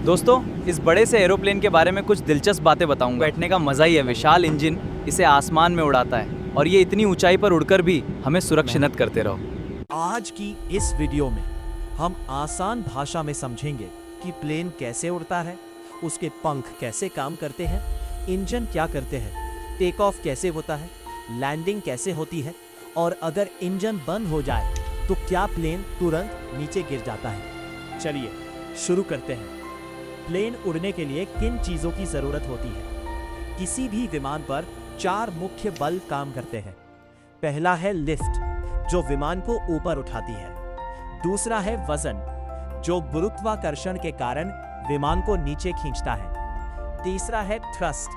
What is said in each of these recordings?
दोस्तों, इस बड़े से एरोप्लेन के बारे में कुछ दिलचस्प बातें बताऊंगा। बैठने का मजा ही है। विशाल इंजन इसे आसमान में उड़ाता है और ये इतनी ऊंचाई पर उड़कर भी हमें सुरक्षित करते रहो। आज की इस वीडियो में हम आसान भाषा में समझेंगे कि प्लेन कैसे उड़ता है, उसके पंख कैसे काम करते हैं, इंजन क्या करते हैं, टेक ऑफ कैसे होता है, लैंडिंग कैसे होती है और अगर इंजन बंद हो जाए तो क्या प्लेन तुरंत नीचे गिर जाता है। चलिए शुरू करते हैं। प्लेन उड़ने के लिए किन चीज़ों की ज़रूरत होती है? किसी भी विमान पर 4 मुख्य बल काम करते हैं। पहला है लिफ्ट, जो विमान को ऊपर उठाती है। दूसरा है वजन, जो गुरुत्वाकर्षण के कारण विमान को नीचे खींचता है। तीसरा है थ्रस्ट,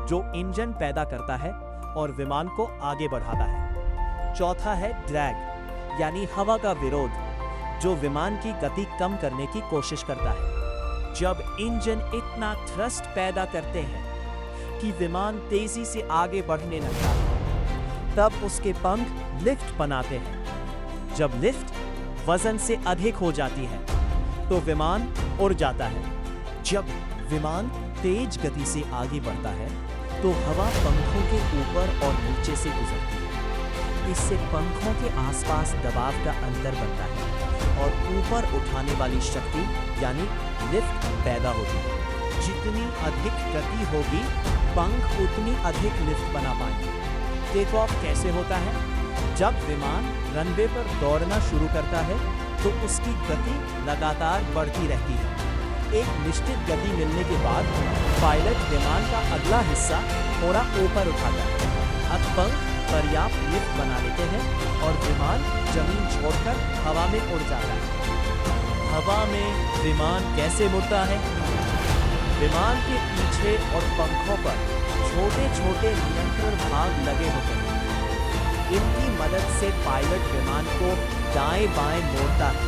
जो इंजन पैदा करता है और विमान को आगे बढ़ाता है। चौथा है ड्रैग, यानी हवा का विरोध, जो विमान की गति कम करने की कोशिश करता है। जब इंजन इतना थ्रस्ट पैदा करते हैं कि विमान तेजी से आगे बढ़ने लगता है, तब उसके पंख लिफ्ट बनाते हैं। जब लिफ्ट वजन से अधिक हो जाती है तो विमान उड़ जाता है। जब विमान तेज गति से आगे बढ़ता है तो हवा पंखों के ऊपर और नीचे से गुजरती है। इससे पंखों के आसपास दबाव का अंतर बनता है और ऊपर उठाने वाली शक्ति यानी लिफ्ट पैदा होती है। जितनी अधिक गति होगी, पंख उतनी अधिक लिफ्ट बना पाएंगे। टेक ऑफ कैसे होता है? जब विमान रनवे पर दौड़ना शुरू करता है तो उसकी गति लगातार बढ़ती रहती है। एक निश्चित गति मिलने के बाद पायलट विमान का अगला हिस्सा थोड़ा ऊपर उठाता है। अब पंख पर्याप्त लिफ्ट बना लेते हैं और विमान जमीन छोड़कर हवा में उड़ जाता है। हवा में विमान कैसे उड़ता है? विमान के पीछे और पंखों पर छोटे छोटे नियंत्रण भाग लगे होते हैं। इनकी मदद से पायलट विमान को दाएं बाएं मोड़ता है,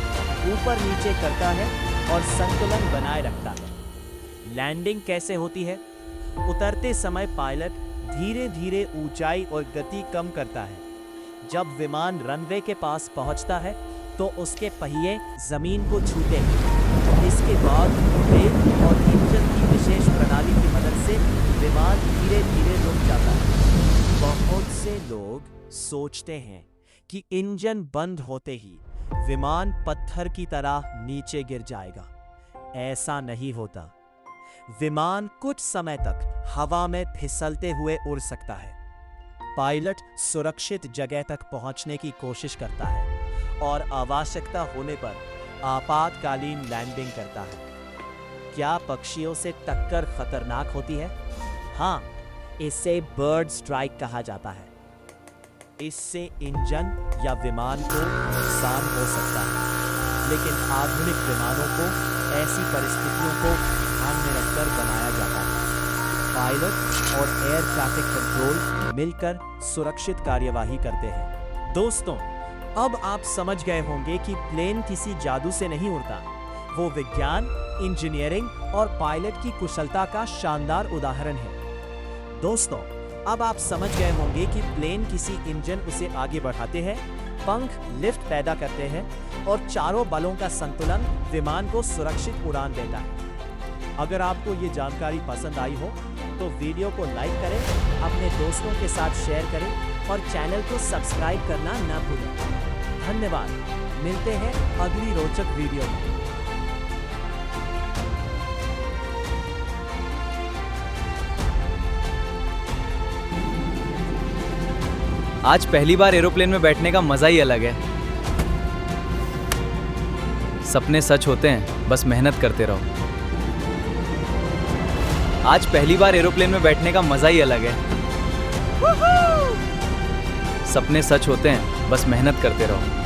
ऊपर नीचे करता है और संतुलन बनाए रखता है। लैंडिंग कैसे होती है? उतरते समय पायलट धीरे धीरे ऊंचाई और गति कम करता है। जब विमान रनवे के पास पहुंचता है तो उसके पहिए जमीन को छूते हैं। इसके बाद ब्रेक और इंजन की विशेष प्रणाली की मदद से विमान धीरे धीरे रुक जाता है। बहुत से लोग सोचते हैं कि इंजन बंद होते ही विमान पत्थर की तरह नीचे गिर जाएगा। ऐसा नहीं होता। विमान कुछ समय तक हवा में फिसलते हुए उड़ सकता है। पायलट सुरक्षित जगह तक पहुंचने की कोशिश करता है और आवश्यकता होने पर आपातकालीन लैंडिंग करता है। क्या पक्षियों से टक्कर खतरनाक होती है? हाँ, इसे बर्ड स्ट्राइक कहा जाता है। इससे इंजन या विमान को नुकसान हो सकता है, लेकिन आधुनिक विमानों को ऐसी परिस्थितियों को ध्यान में रखकर बनाया जाता है। पायलट और एयर ट्रैफिक कंट्रोल मिलकर सुरक्षित कार्यवाही करते हैं। दोस्तों, अब आप समझ गए होंगे कि प्लेन किसी जादू से नहीं उड़ता। वो विज्ञान, इंजीनियरिंग और पायलट की कुशलता का शानदार उदाहरण है। दोस्तों, अब आप समझ गए होंगे कि प्लेन किसी इंजन उसे आगे बढ़ाते हैं, पंख लिफ्ट पैदा करते हैं और चारों बलों का संतुलन विमान को सुरक्षित उड़ान देता है। अगर आपको ये जानकारी पसंद आई हो तो वीडियो को लाइक करें, अपने दोस्तों के साथ शेयर करें और चैनल को सब्सक्राइब करना ना भूलें। धन्यवाद। मिलते हैं अगली रोचक वीडियो में। आज पहली बार एरोप्लेन में बैठने का मजा ही अलग है। सपने सच होते हैं, बस मेहनत करते रहो। आज पहली बार एरोप्लेन में बैठने का मजा ही अलग है। सपने सच होते हैं, बस मेहनत करते रहो।